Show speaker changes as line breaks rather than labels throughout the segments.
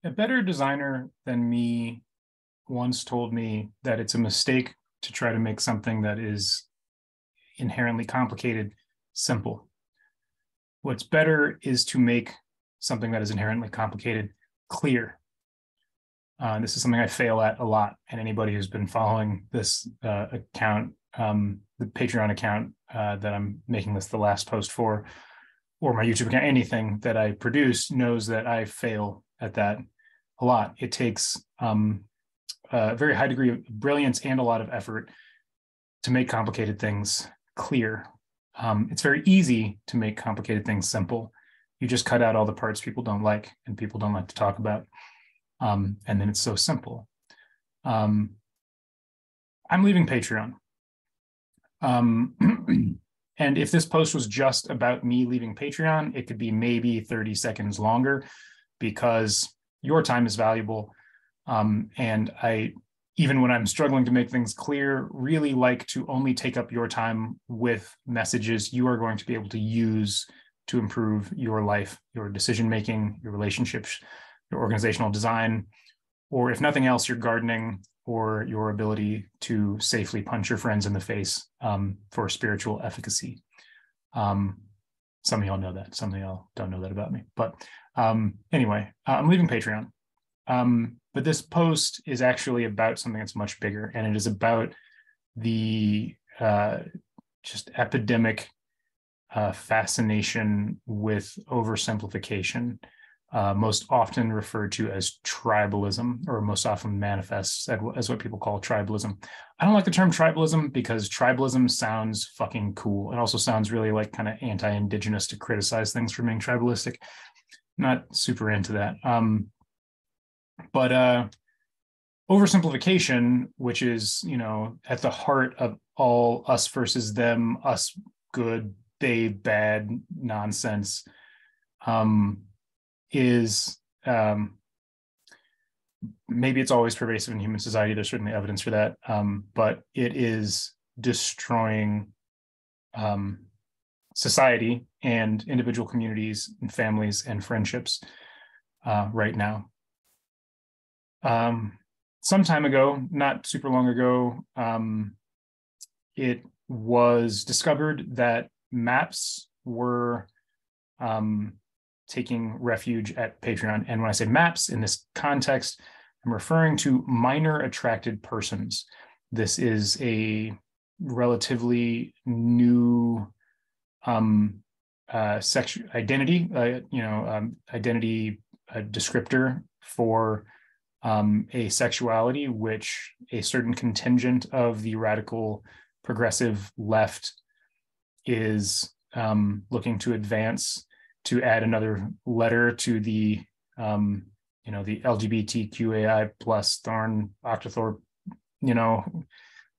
A better designer than me once told me that it's a mistake to try to make something that is inherently complicated simple. What's better is to make something that is inherently complicated clear. This is something I fail at a lot, and anybody who's been following this account, the Patreon account that I'm making this the last post for, or my YouTube account, anything that I produce, knows that I fail at that a lot. It takes a very high degree of brilliance and a lot of effort to make complicated things clear. It's very easy to make complicated things simple. You just cut out all the parts people don't like and people don't like to talk about. And then it's so simple. I'm leaving Patreon. And if this post was just about me leaving Patreon, it could be maybe 30 seconds longer because your time is valuable. And I, even when I'm struggling to make things clear, really like to only take up your time with messages you are going to be able to use to improve your life, your decision-making, your relationships, your organizational design, or if nothing else, your gardening or your ability to safely punch your friends in the face for spiritual efficacy. Some of y'all know that. Some of y'all don't know that about me. But anyway, I'm leaving Patreon. But this post is actually about something that's much bigger, and it is about the just epidemic fascination with oversimplification, most often referred to as tribalism, or most often manifests as what people call tribalism. I don't like the term tribalism because tribalism sounds fucking cool. It also sounds really like kind of anti-indigenous to criticize things for being tribalistic. Not super into that. But oversimplification, which is, at the heart of all us versus them, us good, they bad nonsense, is maybe it's always pervasive in human society. There's certainly evidence for that, but it is destroying society and individual communities and families and friendships right now. Some time ago, not super long ago, it was discovered that maps were taking refuge at Patreon. And when I say maps in this context, I'm referring to minor attracted persons. This is a relatively new sexual identity, identity descriptor for a sexuality which a certain contingent of the radical progressive left is looking to advance, to add another letter to the the LGBTQAI plus Thorn Octothorpe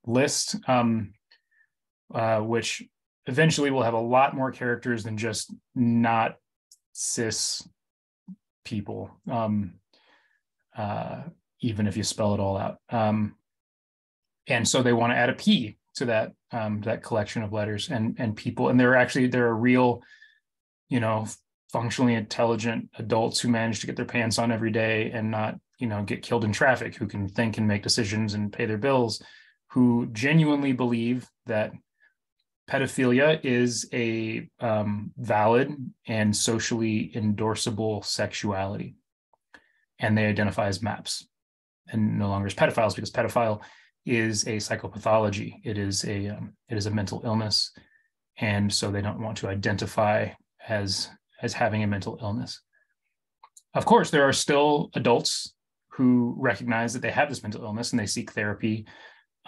list, which eventually will have a lot more characters than just not cis people. Even if you spell it all out. And so they want to add a P to that that collection of letters and people. And there are real, functionally intelligent adults who manage to get their pants on every day and not, get killed in traffic, who can think and make decisions and pay their bills, who genuinely believe that pedophilia is a valid and socially endorsable sexuality. And they identify as MAPS and no longer as pedophiles, because pedophile is a psychopathology. It is a mental illness. And so they don't want to identify as having a mental illness. Of course, there are still adults who recognize that they have this mental illness and they seek therapy,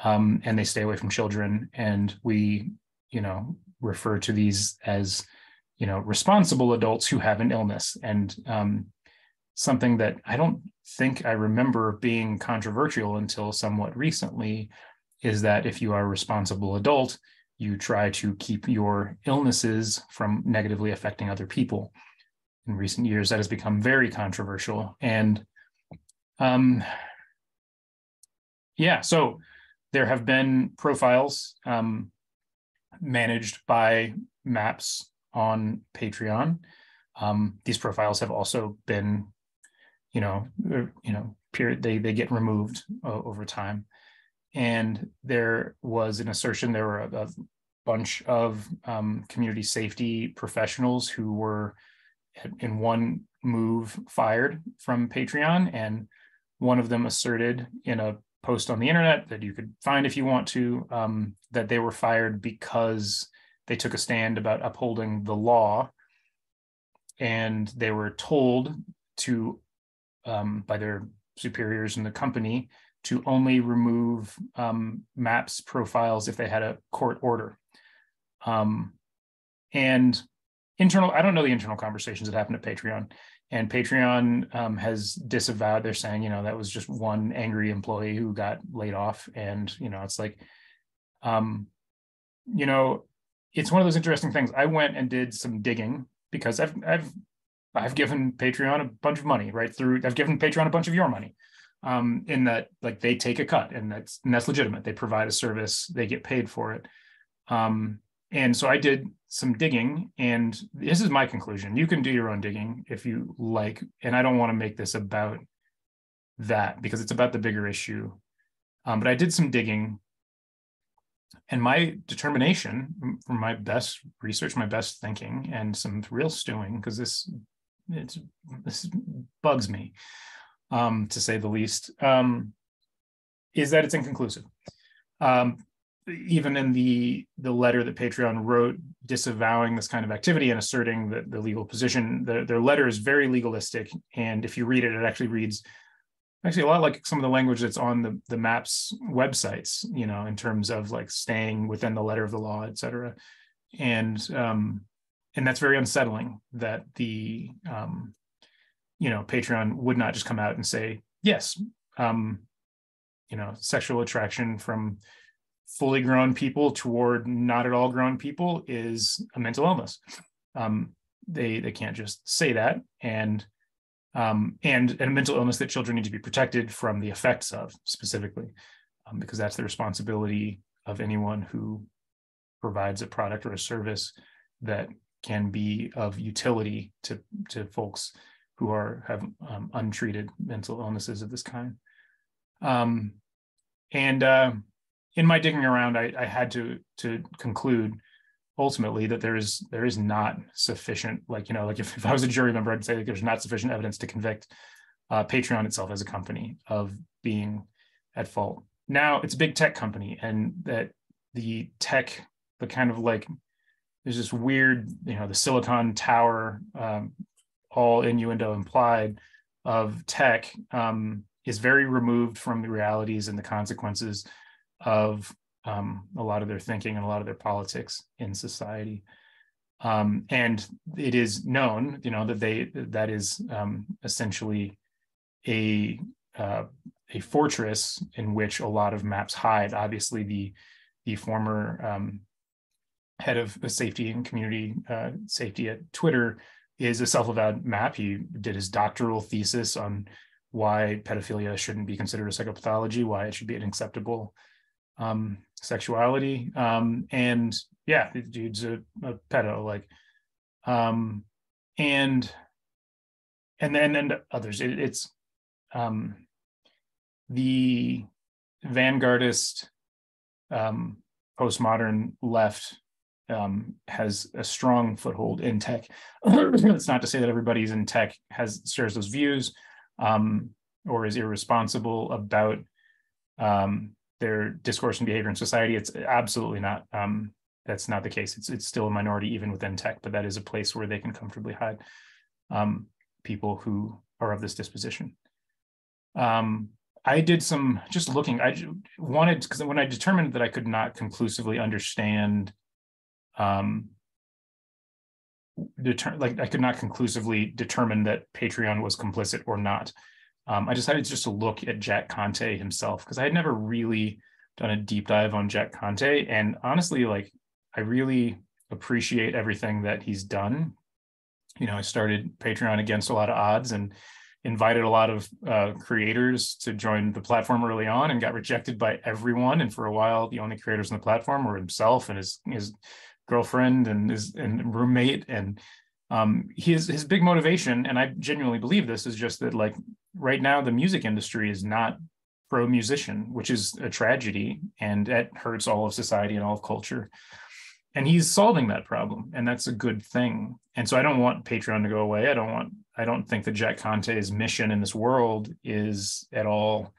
and they stay away from children. And we, refer to these as, responsible adults who have an illness. And something that I don't think I remember being controversial until somewhat recently is that if you are a responsible adult, you try to keep your illnesses from negatively affecting other people. In recent years, that has become very controversial. And so there have been profiles managed by MAPS on Patreon. These profiles have also been period, they get removed over time. And there was an assertion, there were a bunch of community safety professionals who were in one move fired from Patreon. And one of them asserted in a post on the internet that you could find if you want to, that they were fired because they took a stand about upholding the law. And they were told to, by their superiors in the company, to only remove maps profiles if they had a court order. And I don't know the internal conversations that happened at Patreon. And Patreon has disavowed. They're saying, that was just one angry employee who got laid off. And, it's like, it's one of those interesting things. I went and did some digging because I've given Patreon a bunch of money I've given Patreon a bunch of your money, in that, like, they take a cut, and that's legitimate. They provide a service, they get paid for it. And so I did some digging, and this is my conclusion. You can do your own digging if you like, and I don't want to make this about that because it's about the bigger issue. But I did some digging, and my determination from my best research, my best thinking, and some real stewing, because this bugs me, to say the least, is that it's inconclusive. Even in the letter that Patreon wrote disavowing this kind of activity and asserting that the legal position, their letter is very legalistic. And if you read it, it actually reads a lot like some of the language that's on the MAPS websites, in terms of like staying within the letter of the law, et cetera. And that's very unsettling that the, Patreon would not just come out and say, yes, sexual attraction from fully grown people toward not at all grown people is a mental illness. They can't just say that, and a mental illness that children need to be protected from the effects of, specifically, because that's the responsibility of anyone who provides a product or a service that can be of utility to folks who have untreated mental illnesses of this kind. In my digging around, I had to conclude ultimately that there is not sufficient, if I was a jury member, I'd say there's not sufficient evidence to convict Patreon itself as a company of being at fault. Now, it's a big tech company, and that the tech, the kind of like, there's this weird, the Silicon Tower, all innuendo implied, of tech, is very removed from the realities and the consequences of a lot of their thinking and a lot of their politics in society. And it is known, that is essentially a fortress in which a lot of maps hide. Obviously, the former head of safety and community safety at Twitter is a self-avowed map. He did his doctoral thesis on why pedophilia shouldn't be considered a psychopathology, why it should be an acceptable sexuality. And yeah, the dude's a pedo, and then others. It's the vanguardist postmodern left has a strong foothold in tech. It's not to say that everybody's in tech shares those views, or is irresponsible about their discourse and behavior in society. It's absolutely not. That's not the case. It's still a minority even within tech, but that is a place where they can comfortably hide people who are of this disposition. I did some just looking. Because when I determined that I could not conclusively understand, I could not conclusively determine that Patreon was complicit or not. I decided just to look at Jack Conte himself, because I had never really done a deep dive on Jack Conte. And honestly, I really appreciate everything that he's done. I started Patreon against a lot of odds and invited a lot of creators to join the platform early on, and got rejected by everyone. And for a while, the only creators on the platform were himself and his girlfriend and his roommate. And his big motivation, and I genuinely believe this, is just that right now the music industry is not pro-musician, which is a tragedy, and it hurts all of society and all of culture. And he's solving that problem, and that's a good thing. And so I don't want Patreon to go away. I don't think that Jack Conte's mission in this world is at all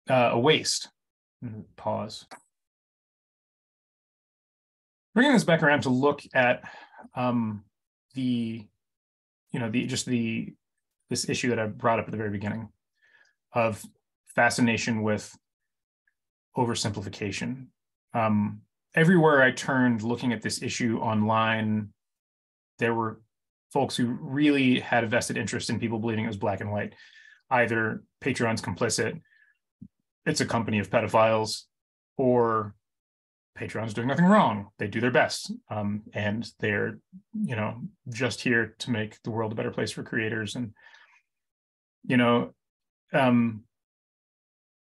a waste. Pause. Bringing this back around to look at this issue that I brought up at the very beginning of fascination with oversimplification. Everywhere I turned looking at this issue online, there were folks who really had a vested interest in people believing it was black and white. Either Patreon's complicit, it's a company of pedophiles, or Patreon's doing nothing wrong. They do their best. And they're, just here to make the world a better place for creators. And,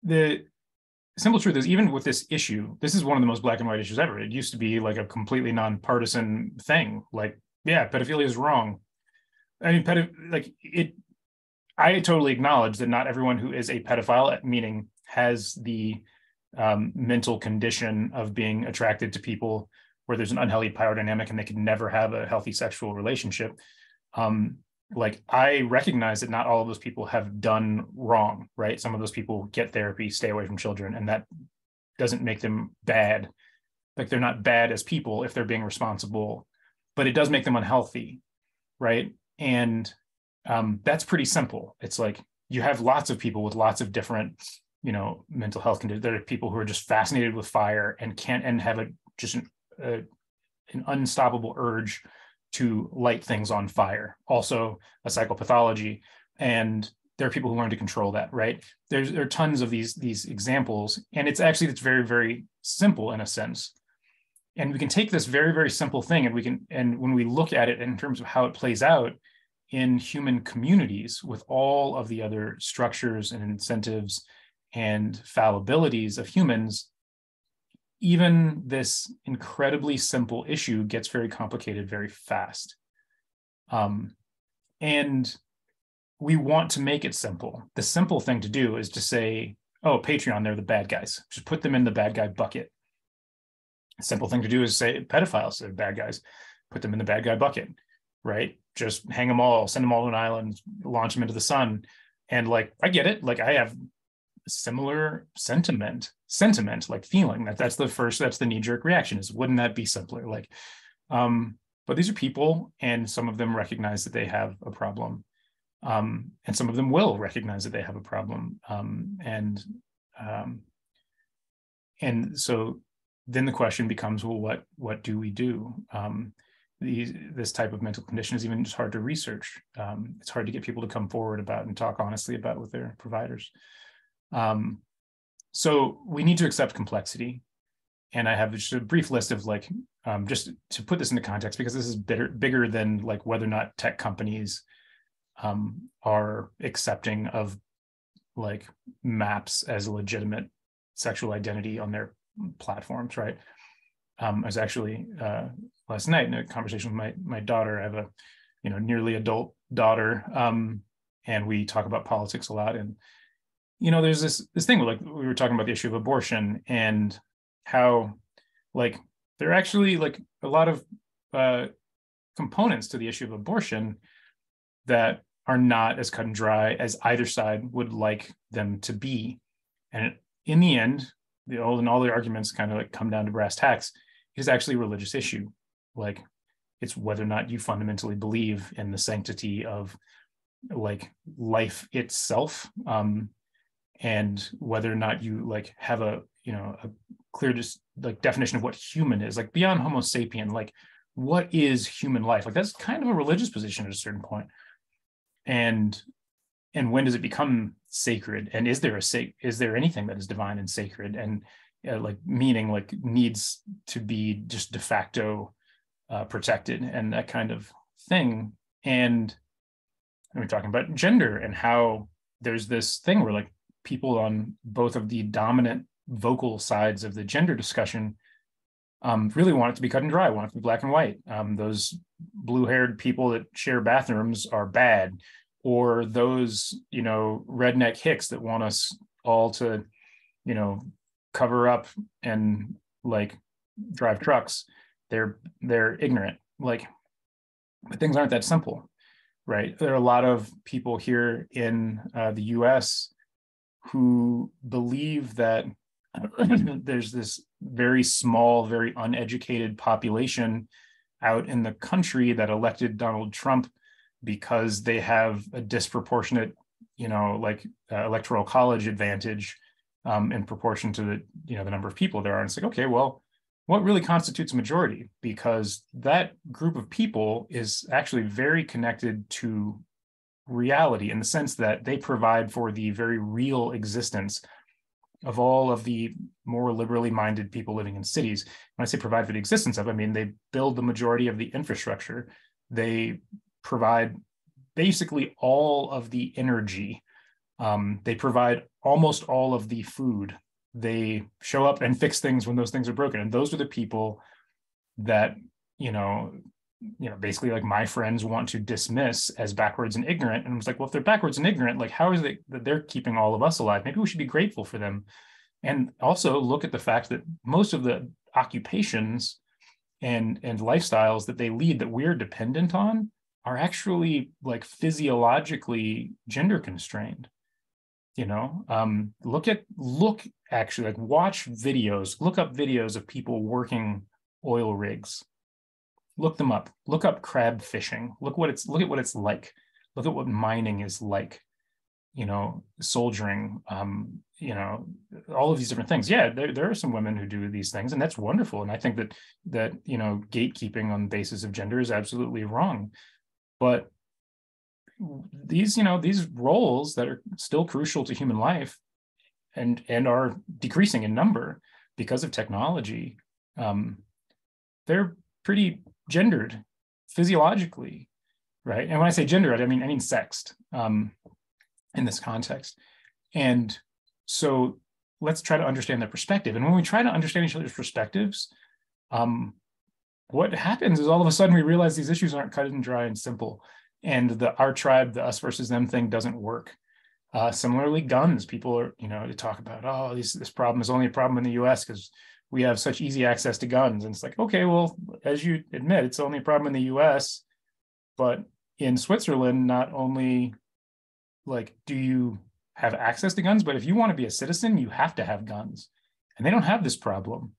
the simple truth is, even with this issue, this is one of the most black and white issues ever. It used to be like a completely nonpartisan thing. Like, yeah, pedophilia is wrong. I mean, I totally acknowledge that not everyone who is a pedophile, meaning has the mental condition of being attracted to people where there's an unhealthy power dynamic and they can never have a healthy sexual relationship. I recognize that not all of those people have done wrong, right? Some of those people get therapy, stay away from children, and that doesn't make them bad. Like, they're not bad as people if they're being responsible, but it does make them unhealthy, right? And that's pretty simple. It's like you have lots of people with lots of different, mental health conditions. There are people who are just fascinated with fire and have an unstoppable urge to light things on fire, also a psychopathology. And there are people who learn to control that, right? There are tons of these examples, and it's very, very simple in a sense. And we can take this very, very simple thing, and when we look at it in terms of how it plays out in human communities with all of the other structures and incentives and fallibilities of humans, even this incredibly simple issue gets very complicated very fast. And we want to make it simple. The simple thing to do is to say, oh, Patreon, they're the bad guys. Just put them in the bad guy bucket. The simple thing to do is say pedophiles, they're bad guys. Put them in the bad guy bucket, right? Just hang them all, send them all to an island, launch them into the sun. And I get it. I have similar sentiment, like feeling that's the knee-jerk reaction is, wouldn't that be simpler? But these are people, and some of them recognize that they have a problem, and some of them will recognize that they have a problem, and so then the question becomes, well, what do we do? This type of mental condition is even just hard to research. It's hard to get people to come forward about and talk honestly about with their providers. So we need to accept complexity. And I have just a brief list of just to put this into context, because this is bigger than whether or not tech companies are accepting of maps as a legitimate sexual identity on their platforms, right? I was actually last night in a conversation with my daughter. I have a nearly adult daughter, and we talk about politics a lot. And there's this thing where we were talking about the issue of abortion and how there are actually a lot of components to the issue of abortion that are not as cut and dry as either side would like them to be. And in the end, all the arguments kind of come down to brass tacks. It is actually a religious issue. It's whether or not you fundamentally believe in the sanctity of life itself, and whether or not you have a clear definition of what human is, beyond Homo sapien, what is human life? That's kind of a religious position at a certain point. And when does it become sacred? And is there anything that is divine and sacred and meaning needs to be just de facto protected and that kind of thing? And we're talking about gender and how there's this thing where people on both of the dominant vocal sides of the gender discussion really want it to be cut and dry, want it to be black and white. Those blue-haired people that share bathrooms are bad, or those, redneck hicks that want us all to, cover up and like drive trucks. They're ignorant. Like, but things aren't that simple, right? There are a lot of people here in the US who believe that there's this very small, very uneducated population out in the country that elected Donald Trump because they have a disproportionate, electoral college advantage in proportion to the number of people there are. And it's like, okay, well, what really constitutes a majority? Because that group of people is actually very connected to reality in the sense that they provide for the very real existence of all of the more liberally minded people living in cities. When I say provide for the existence of, I mean, they build the majority of the infrastructure. They provide basically all of the energy. They provide almost all of the food. They show up and fix things when those things are broken. And those are the people that, basically like my friends want to dismiss as backwards and ignorant. And I was like, well, if they're backwards and ignorant, like how is it that they're keeping all of us alive? Maybe we should be grateful for them. And also look at the fact that most of the occupations and lifestyles that they lead that we're dependent on are actually like physiologically gender constrained. Watch videos, look up videos of people working oil rigs. Look them up. Look up crab fishing. Look at what it's like. Look at what mining is like. Soldiering. All of these different things. Yeah, there are some women who do these things, and that's wonderful. And I think that gatekeeping on the basis of gender is absolutely wrong. But these roles that are still crucial to human life and are decreasing in number because of technology, they're pretty gendered physiologically, right? And when I say gendered, I mean sexed in this context. And so let's try to understand their perspective. And when we try to understand each other's perspectives, what happens is all of a sudden we realize these issues aren't cut and dry and simple. And our tribe, the us versus them thing doesn't work. Similarly, guns, people are, to talk about, this problem is only a problem in the US because we have such easy access to guns. And it's like, okay, well, as you admit, it's only a problem in the US, but in Switzerland, not only do you have access to guns, but if you want to be a citizen, you have to have guns. And they don't have this problem,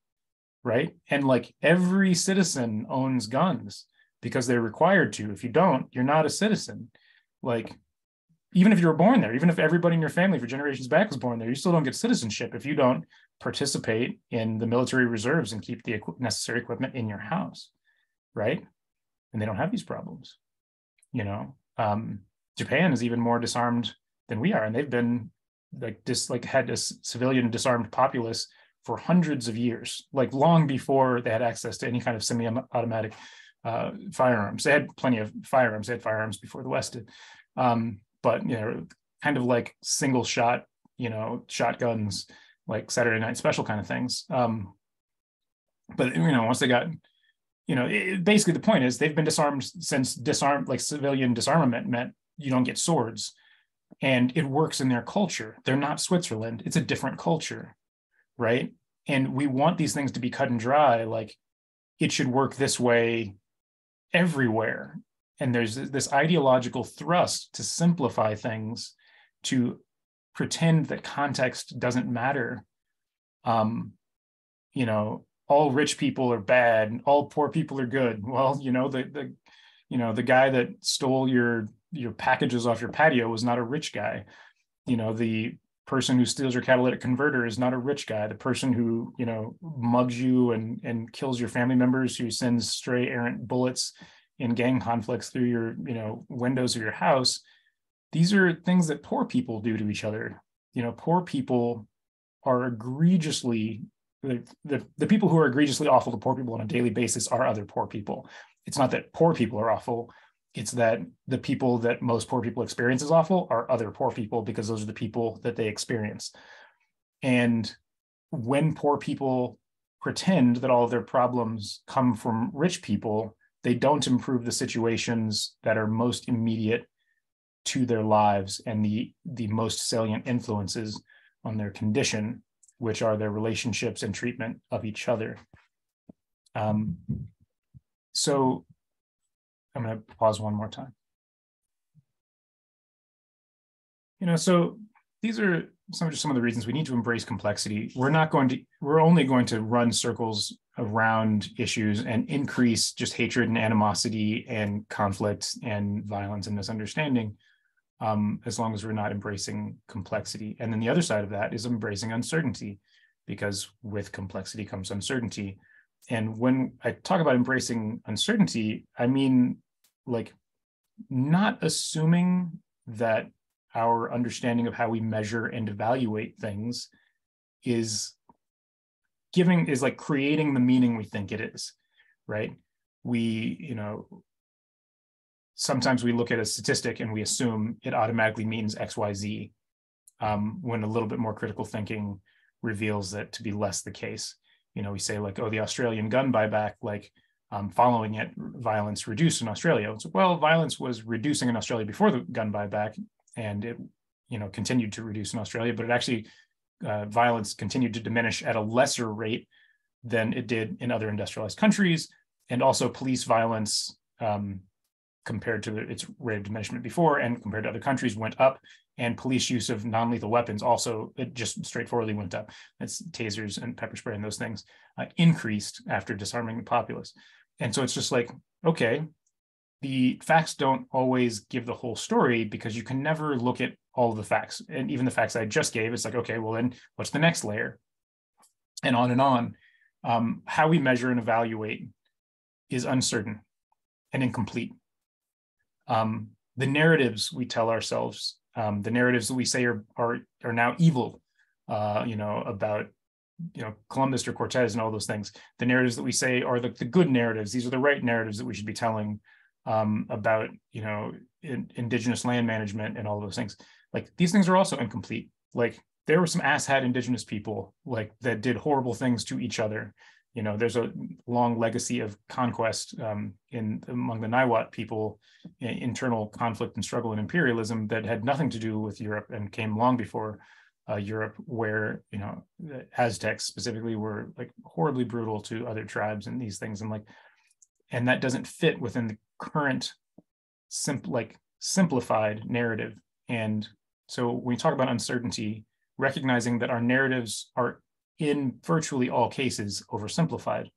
right? And every citizen owns guns because they're required to. If you don't, you're not a citizen. Even if you were born there, even if everybody in your family for generations back was born there, you still don't get citizenship if you don't participate in the military reserves and keep the necessary equipment in your house, right? And they don't have these problems. Japan is even more disarmed than we are, and they've been had a civilian disarmed populace for hundreds of years, long before they had access to any kind of semi-automatic firearms. They had plenty of firearms. They had firearms before the West did. But kind of single shot, shotguns, Saturday Night Special kind of things. But once they got, basically the point is they've been disarmed since civilian disarmament meant you don't get swords, and it works in their culture. They're not Switzerland. It's a different culture, right? And we want these things to be cut and dry. It should work this way everywhere. And there's this ideological thrust to simplify things, to pretend that context doesn't matter. All rich people are bad, all poor people are good. Well, the guy that stole your packages off your patio was not a rich guy. The person who steals your catalytic converter is not a rich guy. The person who, mugs you and kills your family members, who sends stray errant bullets in gang conflicts through your, windows of your house, these are things that poor people do to each other. Poor people are egregiously, the people who are egregiously awful to poor people on a daily basis are other poor people. It's not that poor people are awful. It's that the people that most poor people experience as awful are other poor people, because those are the people that they experience. And when poor people pretend that all of their problems come from rich people, they don't improve the situations that are most immediate to their lives and the most salient influences on their condition, which are their relationships and treatment of each other. So I'm going to pause one more time. So these are some of the reasons we need to embrace complexity. We're only going to run circles around issues and increase just hatred and animosity and conflict and violence and misunderstanding, as long as we're not embracing complexity. And then the other side of that is embracing uncertainty, because with complexity comes uncertainty. And when I talk about embracing uncertainty, I mean, like, not assuming that our understanding of how we measure and evaluate things is like creating the meaning we think it is, right? Sometimes we look at a statistic and we assume it automatically means XYZ, when a little bit more critical thinking reveals that to be less the case. We say like, oh, the Australian gun buyback, like, following it, violence reduced in Australia. It's, well, violence was reducing in Australia before the gun buyback, and it, continued to reduce in Australia, but it actually, violence continued to diminish at a lesser rate than it did in other industrialized countries. And also police violence, compared to its rate of diminishment before and compared to other countries, went up. And police use of non-lethal weapons also, it just straightforwardly went up. That's tasers and pepper spray and those things, increased after disarming the populace. And so it's just like, okay, the facts don't always give the whole story, because you can never look at all of the facts. And even the facts I just gave, it's like, okay, well then what's the next layer? And on and on. How we measure and evaluate is uncertain and incomplete. The narratives we tell ourselves, the narratives that we say are now evil, about Columbus or Cortez and all those things. The narratives that we say are the good narratives. These are the right narratives that we should be telling, about indigenous land management and all those things. Like, these things are also incomplete. Like, there were some asshat indigenous people like that did horrible things to each other. There's a long legacy of conquest, among the Niwot people, internal conflict and struggle and imperialism that had nothing to do with Europe and came long before Europe, where the Aztecs specifically were like horribly brutal to other tribes and these things, and that doesn't fit within the current simplified narrative. And so when we talk about uncertainty, recognizing that our narratives are in virtually all cases oversimplified.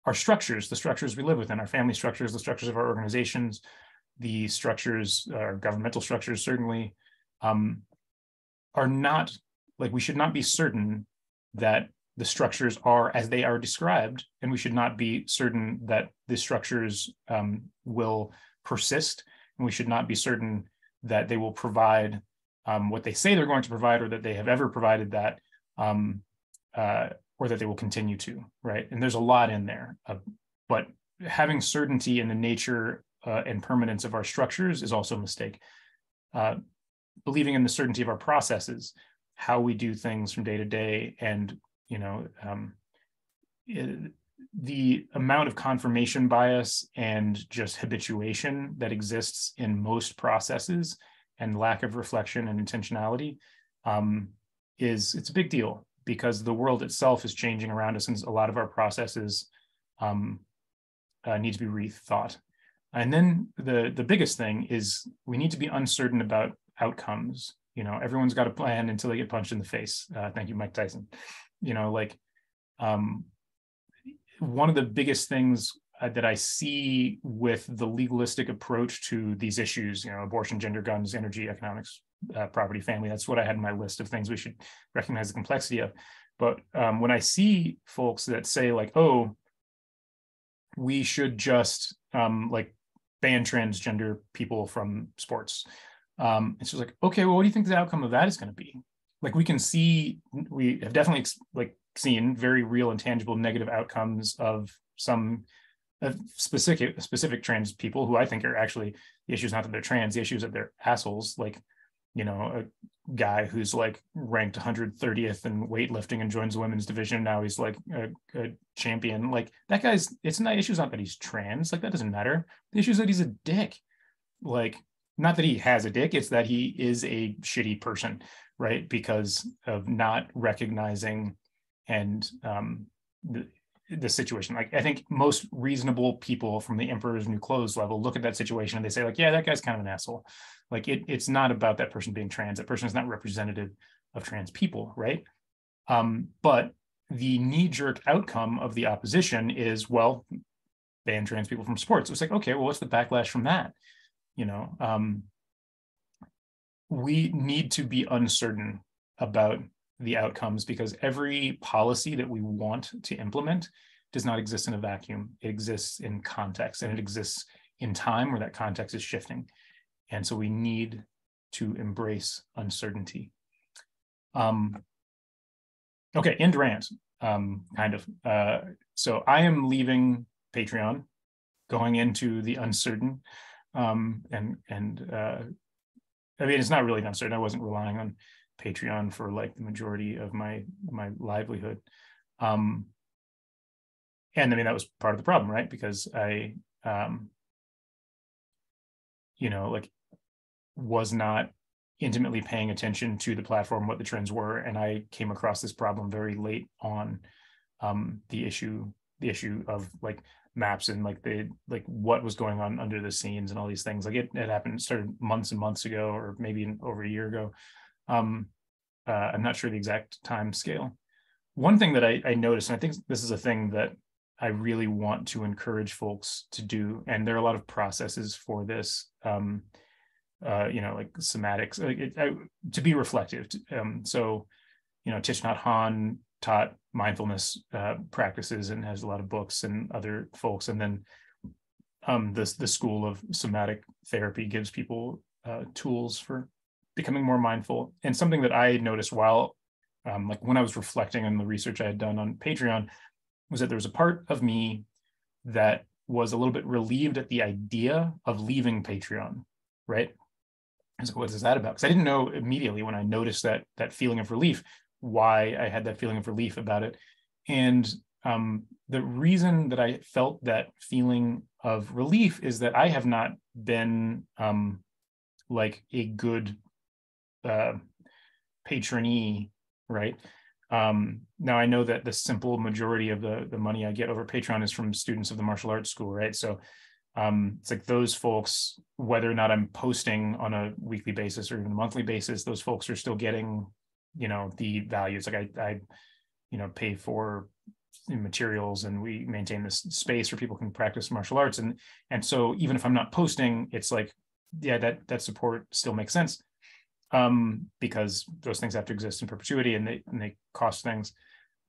Our structures, the structures we live within, our family structures, the structures of our organizations, the structures, our governmental structures certainly, are not, like, we should not be certain that the structures are as they are described, and we should not be certain that the structures will persist, and we should not be certain that they will provide what they say they're going to provide, or that they have ever provided that, or that they will continue to, right? And there's a lot in there, but having certainty in the nature and permanence of our structures is also a mistake. Believing in the certainty of our processes, how we do things from day to day, and the amount of confirmation bias and just habituation that exists in most processes, and lack of reflection and intentionality, it's a big deal, because the world itself is changing around us, and a lot of our processes need to be rethought. And then the biggest thing is we need to be uncertain about outcomes. Everyone's got a plan until they get punched in the face. Thank you, Mike Tyson. One of the biggest things that I see with the legalistic approach to these issues, abortion, gender, guns, energy, economics, property, family, that's what I had in my list of things we should recognize the complexity of. But when I see folks that say like, oh, we should just like ban transgender people from sports, it's just like, okay, well, what do you think the outcome of that is going to be? Like, we have definitely seen very real and tangible negative outcomes of some specific trans people, who I think are actually, the issue is not that they're trans, the issue is that they're assholes. Like, a guy who's like ranked 130th in weightlifting and joins the women's division. Now he's like a champion. Like, that guy's, the issue's not that he's trans. Like, that doesn't matter. The issue is that he's a dick. Like, not that he has a dick, it's that he is a shitty person, right? Because of not recognizing and the situation. Like, I think most reasonable people from the Emperor's New Clothes level look at that situation and they say, like, yeah, that guy's kind of an asshole. Like, it's not about that person being trans. That person is not representative of trans people, right? But the knee-jerk outcome of the opposition is, well, ban trans people from sports. It's like, okay, well, what's the backlash from that? We need to be uncertain about the outcomes, because every policy that we want to implement does not exist in a vacuum. It exists in context, and it exists in time where that context is shifting. And so we need to embrace uncertainty. Okay, end rant, kind of. So I am leaving Patreon, going into the uncertain. I mean, it's not really uncertain. I wasn't relying on Patreon for like the majority of my livelihood. And I mean, that was part of the problem, right? Because I, like, was not intimately paying attention to the platform, what the trends were. And I came across this problem very late on, the issue of like maps and like what was going on under the scenes and all these things. Like it happened, started months and months ago, or maybe over a year ago. I'm not sure the exact time scale. One thing that I noticed, and I think this is a thing that I really want to encourage folks to do, and there are a lot of processes for this, like somatics, to be reflective. So, Thich Nhat Hanh taught mindfulness practices and has a lot of books, and other folks. And then the school of somatic therapy gives people tools for becoming more mindful. And something that I noticed while, like when I was reflecting on the research I had done on Patreon, was that there was a part of me that was a little bit relieved at the idea of leaving Patreon, right? I was like, what is that about? Because I didn't know immediately when I noticed that feeling of relief, why I had that feeling of relief about it. And the reason that I felt that feeling of relief is that I have not been like a good patronee, right? Now I know that the simple majority of the money I get over Patreon is from students of the martial arts school, right? So it's like those folks, whether or not I'm posting on a weekly basis or even a monthly basis, those folks are still getting, the values. Like I pay for materials, and we maintain this space where people can practice martial arts. And so even if I'm not posting, it's like, yeah, that support still makes sense, because those things have to exist in perpetuity, and they cost things.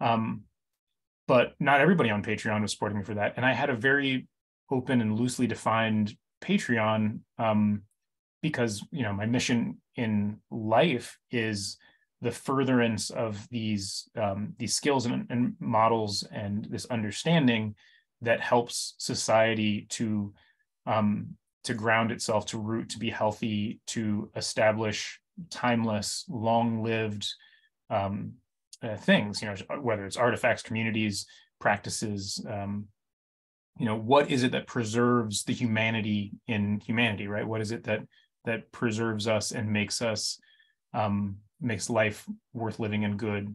But not everybody on Patreon was supporting me for that. And I had a very open and loosely defined Patreon, because my mission in life is the furtherance of these skills and models, and this understanding that helps society to ground itself, to root, to be healthy, to establish timeless, long-lived things. Whether it's artifacts, communities, practices. What is it that preserves the humanity in humanity, right? What is it that preserves us and makes life worth living and good?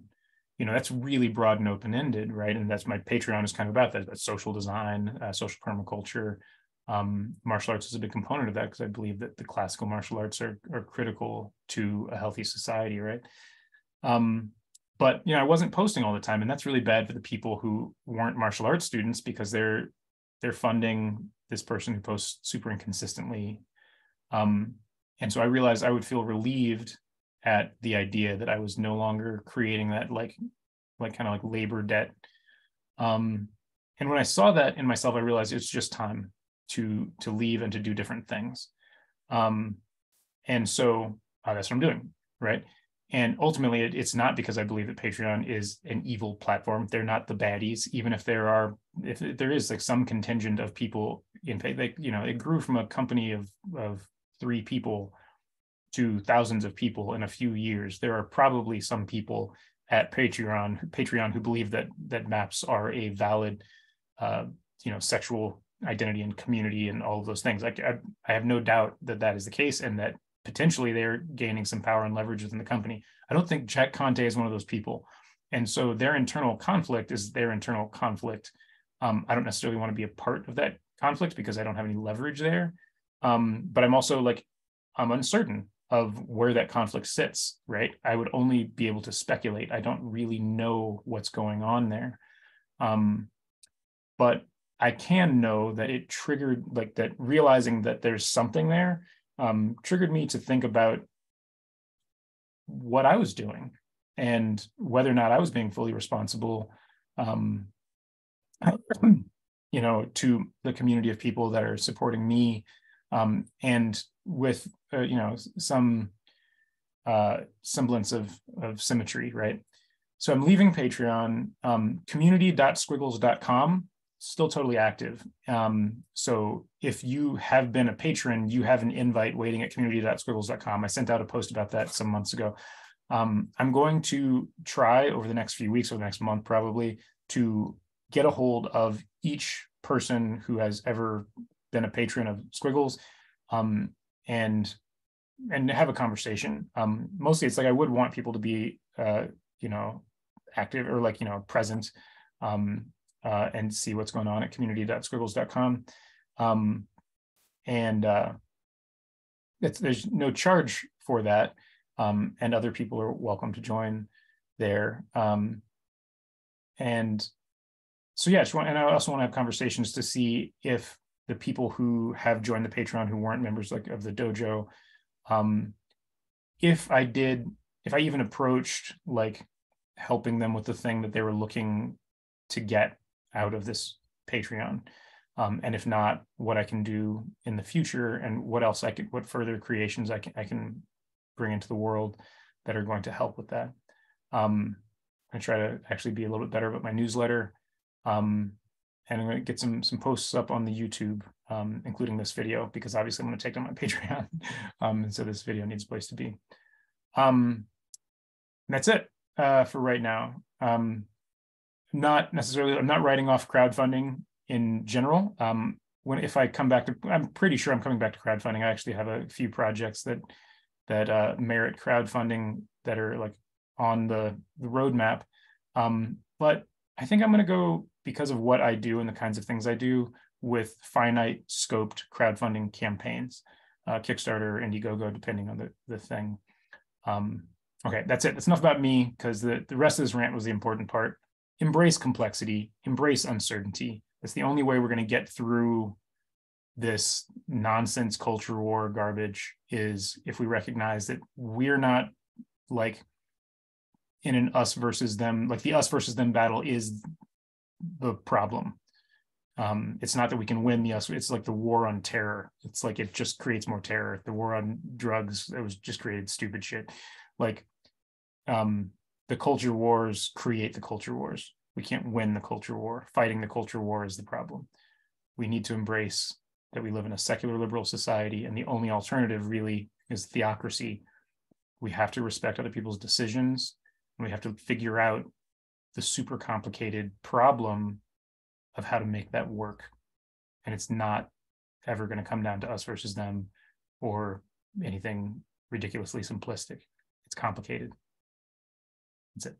That's really broad and open-ended, right? And that's my Patreon is kind of about that. That's social design, social permaculture. Martial arts is a big component of that, because I believe that the classical martial arts are critical to a healthy society, right? But I wasn't posting all the time, and that's really bad for the people who weren't martial arts students, because they're funding this person who posts super inconsistently. And so I realized I would feel relieved at the idea that I was no longer creating that like kind of like labor debt. And when I saw that in myself, I realized it's just time to leave and to do different things. And so that's what I'm doing, right? And ultimately, it's not because I believe that Patreon is an evil platform. They're not the baddies, even if there is like some contingent of people in pay. It grew from a company of 3 people to thousands of people in a few years. There are probably some people at Patreon who believe that maps are a valid, sexual identity and community and all of those things. Like I have no doubt that that is the case, and that potentially they're gaining some power and leverage within the company. I don't think Jack Conte is one of those people. And so their internal conflict is their internal conflict. I don't necessarily want to be a part of that conflict because I don't have any leverage there. But I'm also like, I'm uncertain of where that conflict sits, right? I would only be able to speculate. I don't really know what's going on there. But I can know that it triggered, like that realizing that there's something there triggered me to think about what I was doing and whether or not I was being fully responsible, you know, to the community of people that are supporting me, and with you know, some semblance of symmetry, right? So I'm leaving Patreon. Community.squiggles.com still totally active. So if you have been a patron, you have an invite waiting at community.squiggles.com. I sent out a post about that some months ago. I'm going to try over the next few weeks or the next month probably to get a hold of each person who has ever been a patron of Squiggles, and have a conversation. Mostly it's like I would want people to be you know, active or like, you know, present, and see what's going on at community.squiggles.com. There's no charge for that, and other people are welcome to join there. And so yeah, and I also want to have conversations to see if the people who have joined the Patreon who weren't members like of the dojo, if I even approached like helping them with the thing that they were looking to get out of this Patreon, and if not, what I can do in the future and what further creations I can bring into the world that are going to help with that. I try to actually be a little bit better about my newsletter, and I'm going to get some posts up on the YouTube, including this video, because obviously I'm going to take down my Patreon, and so this video needs a place to be. That's it for right now. I'm not writing off crowdfunding in general. If I come back to, I'm pretty sure I'm coming back to crowdfunding. I actually have a few projects that merit crowdfunding that are like on the roadmap. But I think I'm going to go, because of what I do and the kinds of things I do, with finite scoped crowdfunding campaigns, Kickstarter, Indiegogo, depending on the thing. Okay, that's it. That's enough about me, because the rest of this rant was the important part. Embrace complexity, embrace uncertainty. That's the only way we're going to get through this nonsense culture war garbage, is if we recognize that we're not like in an us versus them, like the us versus them battle is the problem. It's not that we can win the us, it's like the war on terror. It's like it just creates more terror. The war on drugs, it was just created stupid shit. Like the culture wars create the culture wars. We can't win the culture war. Fighting the culture war is the problem. We need to embrace that we live in a secular liberal society, and the only alternative really is theocracy. We have to respect other people's decisions, and we have to figure out the super complicated problem of how to make that work. And it's not ever going to come down to us versus them or anything ridiculously simplistic. It's complicated. That's it.